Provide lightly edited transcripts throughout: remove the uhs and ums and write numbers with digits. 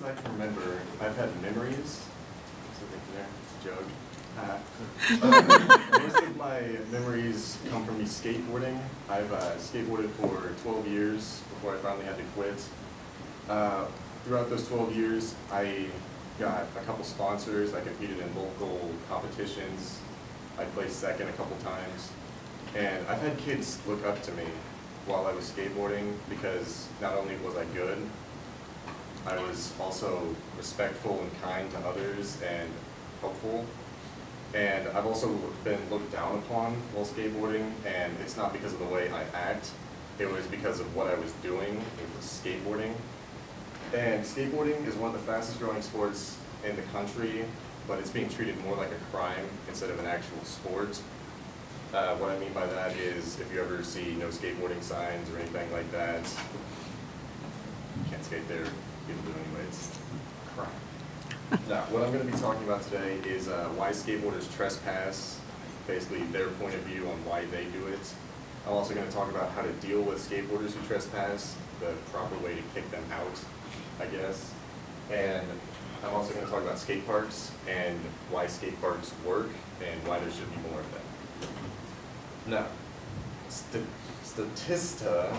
as I can remember, I've had memories. Something there, it's a joke. Most of my memories come from me skateboarding. I've skateboarded for 12 years before I finally had to quit. Throughout those 12 years, I got a couple sponsors. I competed in local competitions. I placed second a couple times. And I've had kids look up to me while I was skateboarding because not only was I good, I was also respectful and kind to others and helpful. And I've also been looked down upon while skateboarding, and it's not because of the way I act, it was because of what I was doing. It was skateboarding. And skateboarding is one of the fastest growing sports in the country, but it's being treated more like a crime instead of an actual sport. What I mean by that is if you ever see no skateboarding signs or anything like that, you can't skate there, people do anyway, it's a crime. Now, what I'm going to be talking about today is why skateboarders trespass, basically their point of view on why they do it. I'm also going to talk about how to deal with skateboarders who trespass, the proper way to kick them out, I guess. And I'm also going to talk about skate parks and why skate parks work and why there should be more of them. Now, Statista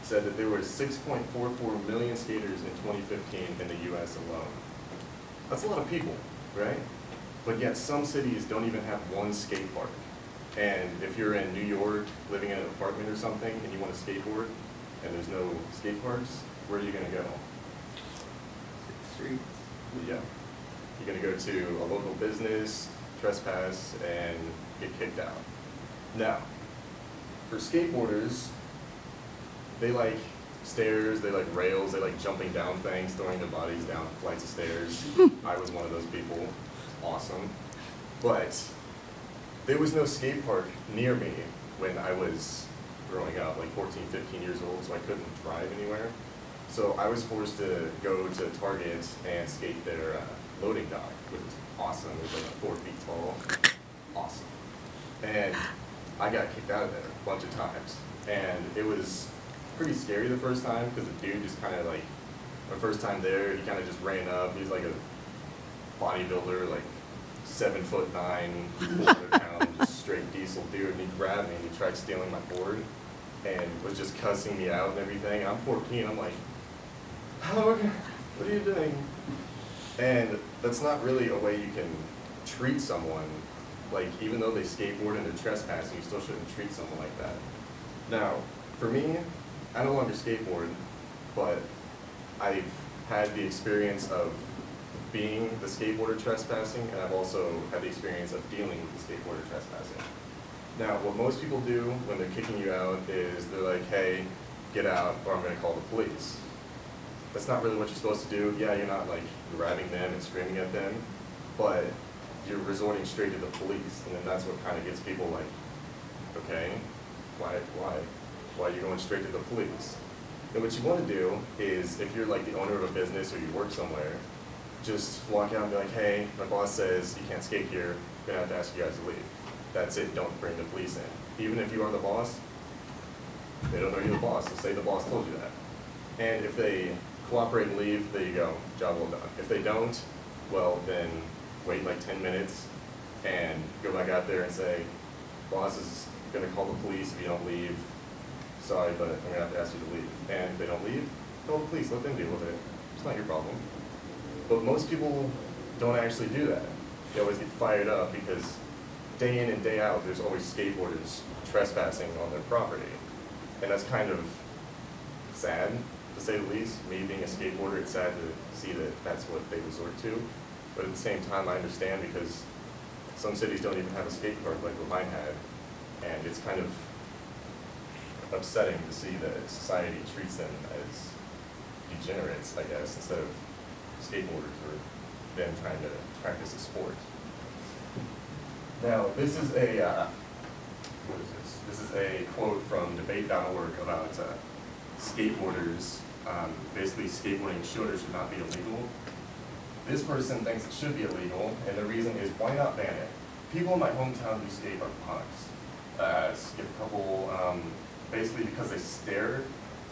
said that there were 6.44 million skaters in 2015 in the US alone. That's a lot of people, right? But yet some cities don't even have one skate park. And if you're in New York living in an apartment or something and you want to skateboard and there's no skate parks, where are you going to go? Street. Yeah. You're going to go to a local business, trespass, and get kicked out. Now, for skateboarders, they like stairs, they like rails, they like jumping down things, throwing their bodies down flights of stairs. I was one of those people. Awesome. But there was no skate park near me when I was growing up, like 14, 15 years old, so I couldn't drive anywhere. So I was forced to go to Target and skate their loading dock, which was awesome. It was like 4 feet tall. Awesome. And I got kicked out of there a bunch of times. And it was pretty scary the first time because the dude just kind of like, my first time there, he kind of just ran up. He's like a bodybuilder, like 7'9", 400 pound, just straight diesel dude. And he grabbed me and he tried stealing my board and was just cussing me out and everything. I'm 14, I'm like, oh, what are you doing? And that's not really a way you can treat someone. Like, even though they skateboard and they're trespassing, you still shouldn't treat someone like that. Now, for me, I no longer skateboard, but I've had the experience of being the skateboarder trespassing, and I've also had the experience of dealing with the skateboarder trespassing. Now, what most people do when they're kicking you out is they're like, hey, get out, or I'm going to call the police. That's not really what you're supposed to do. Yeah, you're not like grabbing them and screaming at them, but you're resorting straight to the police, and then that's what kind of gets people like, okay, why are you going straight to the police? And what you want to do is, if you're like the owner of a business or you work somewhere, just walk out and be like, hey, my boss says you can't skate here, I'm gonna have to ask you guys to leave. That's it, don't bring the police in. Even if you are the boss, they don't know you're the boss, so say the boss told you that. And if they cooperate and leave, there you go, job well done. If they don't, well then wait like 10 minutes and go back out there and say, boss is gonna call the police if you don't leave. Sorry, but I'm gonna have to ask you to leave. And if they don't leave, call the police, let them deal with it. It's not your problem. But most people don't actually do that. They always get fired up because day in and day out, there's always skateboarders trespassing on their property. And that's kind of sad, to say the least. Me being a skateboarder, it's sad to see that that's what they resort to. But at the same time, I understand because some cities don't even have a skate park like what mine had. And it's kind of upsetting to see that society treats them as degenerates, I guess, instead of skateboarders or them trying to practice a sport. Now, this is a, what is this? This is a quote from debate.org about skateboarders. Basically, skateboarding should or should not be illegal. This person thinks it should be illegal, and the reason is, why not ban it? People in my hometown who skate are punks. Skip a couple, basically because they stare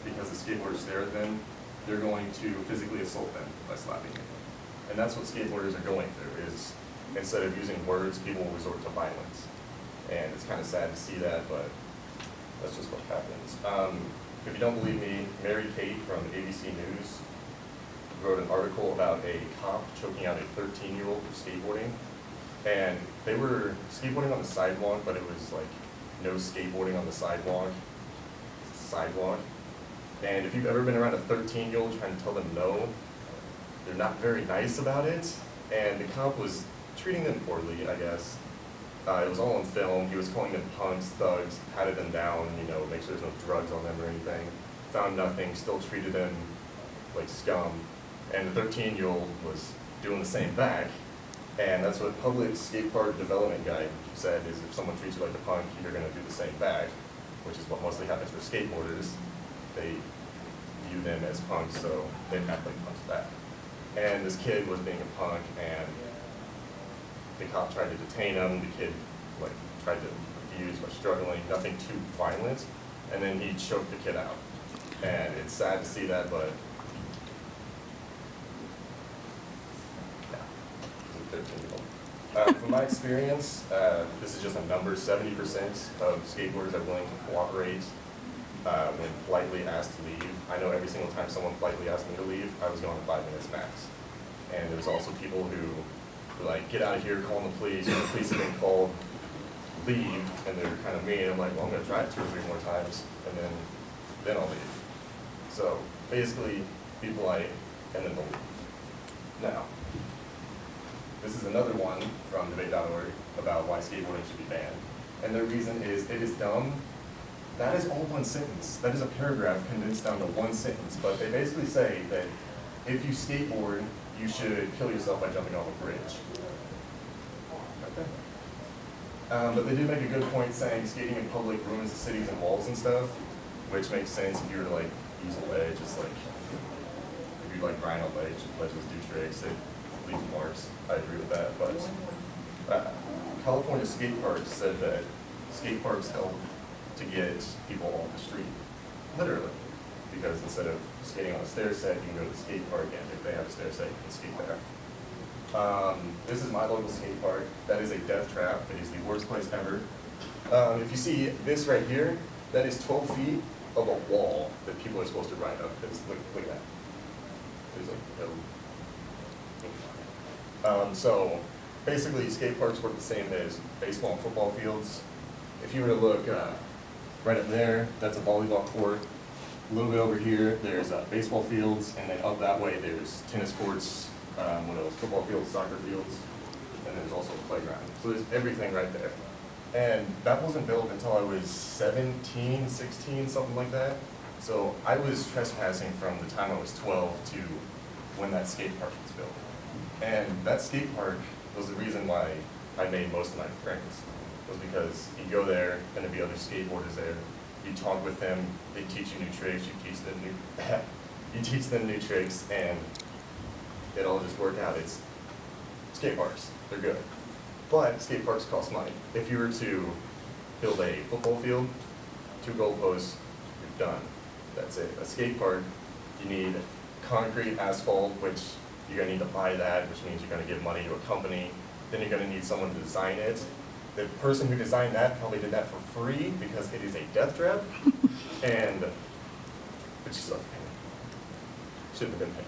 because the skateboarders stare at them, they're going to physically assault them by slapping them. And that's what skateboarders are going through, is instead of using words, people will resort to violence. And it's kind of sad to see that, but that's just what happens. If you don't believe me, Mary Kate from ABC News wrote an article about a cop choking out a 13-year-old for skateboarding. And they were skateboarding on the sidewalk, but it was like no skateboarding on the sidewalk. And if you've ever been around a 13-year-old trying to tell them no, they're not very nice about it. And the cop was treating them poorly, I guess. It was all on film. He was calling them punks, thugs, patted them down, you know, make sure there's no drugs on them or anything. Found nothing, still treated them like scum. And the 13-year-old was doing the same back. And that's what Public Skate Park Development Guide said, is if someone treats you like a punk, you're gonna do the same back, which is what mostly happens for skateboarders. They view them as punks, so they act like punks back. And this kid was being a punk, and the cop tried to detain him. The kid tried to refuse by struggling, nothing too violent, and then he choked the kid out. And it's sad to see that, but yeah, 13-year-old. From my experience, this is just a number, 70% of skateboarders are willing to cooperate when politely asked to leave. I know every single time someone politely asked me to leave, I was gone in 5 minutes max. And there's also people who like, get out of here, call the police, or the police have been called, leave, and they're kind of mean. I'm like, well, I'm gonna drive 2 or 3 more times, and then I'll leave. So basically, be polite, and then they'll leave. Now, this is another one from debate.org about why skateboarding should be banned. And their reason is, it is dumb. That is all one sentence. That is a paragraph condensed down to one sentence. But they basically say that if you skateboard, you should kill yourself by jumping off a bridge. Okay. But they do make a good point saying skating in public ruins the cities and walls and stuff, which makes sense if you were to like use a ledge. It's like, if you like grind a ledge, ledges do tricks, it leaves marks. I agree with that. But California skate parks said that skate parks help to get people off the street, literally. Because instead of skating on a stair set, you can go to the skate park, and if they have a stair set, you can skate there. This is my local skate park. That is a death trap. It is the worst place ever. If you see this right here, that is 12 feet of a wall that people are supposed to ride up. Look at that. There's no. So basically, skate parks work the same as baseball and football fields. If you were to look right up there, that's a volleyball court. A little bit over here, there's baseball fields, and then up that way, there's tennis courts, football fields, soccer fields, and there's also a playground. So there's everything right there. And that wasn't built until I was 17, 16, something like that. So I was trespassing from the time I was 12 to when that skate park was built. And that skate park was the reason why I made most of my friends, was because you go there, and there'd be other skateboarders there. You talk with them, they teach you new tricks, you teach them new tricks, and it all just worked out. It's skate parks, they're good. But skate parks cost money. If you were to build a football field, 2 goalposts, you're done. That's it. A skate park, you need concrete, asphalt, which you're gonna need to buy that, which means you're gonna give money to a company. Then you're gonna need someone to design it. The person who designed that probably did that for free because it is a death trap, and which sucks. Shouldn't have been paid.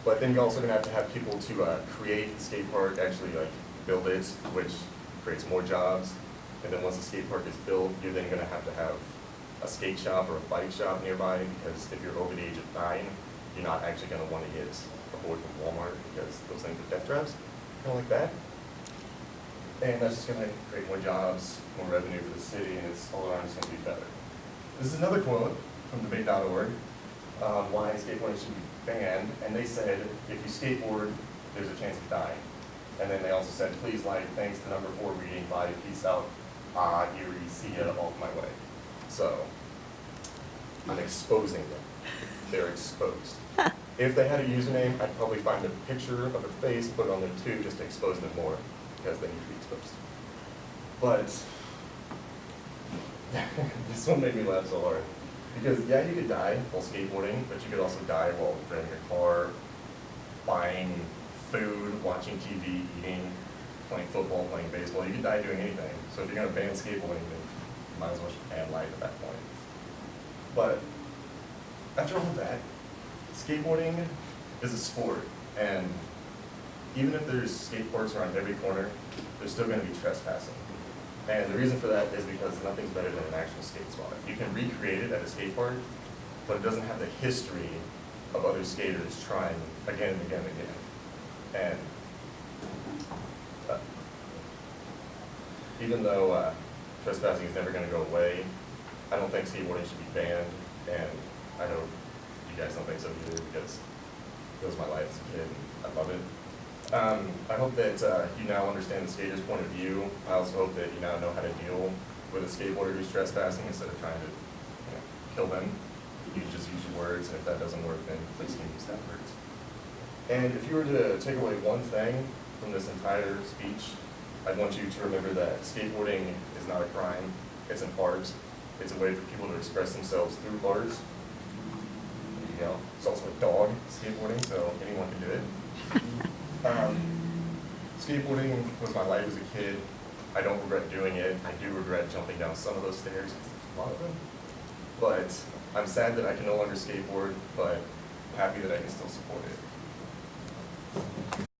But then you're also going to have people to create the skate park, actually like build it, which creates more jobs. And then once the skate park is built, you're then going to have a skate shop or a bike shop nearby, because if you're over the age of 9, you're not actually going to want to get a board from Walmart because those things are death traps, kind of like that. And that's just going to create more jobs, more revenue for the city, and it's all around just going to be better. This is another quote from debate.org, why skateboarding should be banned. And they said, if you skateboard, there's a chance of dying. And then they also said, please like, thanks to number 4 reading, bye, peace out, Erie, see ya, off my way. So, I'm exposing them. They're exposed. If they had a username, I'd probably find a picture of a face, put it on there too, just to expose them more, because they need to be exposed. But, this one made me laugh so hard. Because yeah, you could die while skateboarding, but you could also die while driving a car, buying food, watching TV, eating, playing football, playing baseball. You could die doing anything. So if you're going to ban skateboarding, then you might as well just ban life at that point. But after all of that, skateboarding is a sport, and even if there's skate parks around every corner, there's still going to be trespassing. And the reason for that is because nothing's better than an actual skate spot. You can recreate it at a skate park, but it doesn't have the history of other skaters trying again and again and again. And even though trespassing is never going to go away, I don't think skateboarding should be banned, and I hope you guys don't think so either, because it was my life as a kid, and I love it. I hope that you now understand the skater's point of view. I also hope that you now know how to deal with a skateboarder who's trespassing instead of trying to kill them. You just use your words, and if that doesn't work, then please can use that words. And if you were to take away one thing from this entire speech, I'd want you to remember that skateboarding is not a crime, it's an art. It's a way for people to express themselves through art. There you go. It's also a dog, skateboarding, so anyone can do it. Skateboarding was my life as a kid. I don't regret doing it. I do regret jumping down some of those stairs, because there's a lot of them. But I'm sad that I can no longer skateboard, but happy that I can still support it.